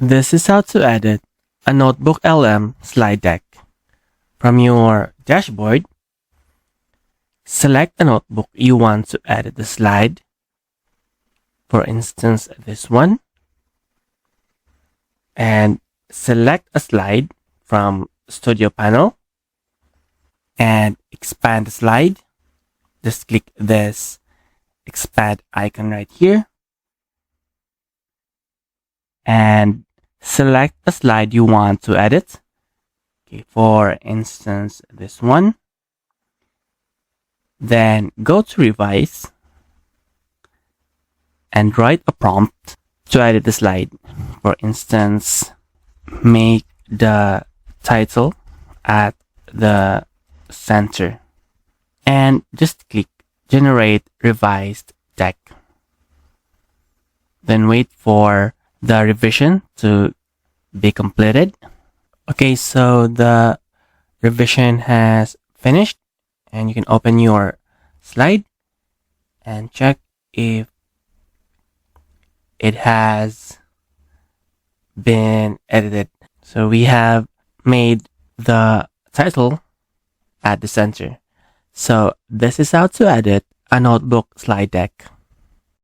This is how to edit a NotebookLM slide deck. From your dashboard, select a notebook you want to edit the slide. For instance, this one. And select a slide from Studio Panel and expand the slide. Just click this expand icon right here and select a slide you want to edit. Okay, for instance, this one. Then go to revise and write a prompt to edit the slide. For instance, make the title at the center and just click generate revised deck. Then wait for the revision to be completed. Okay, so the revision has finished and you can open your slide and check if it has been edited. So we have made the title at the center. So this is how to edit a notebook slide deck.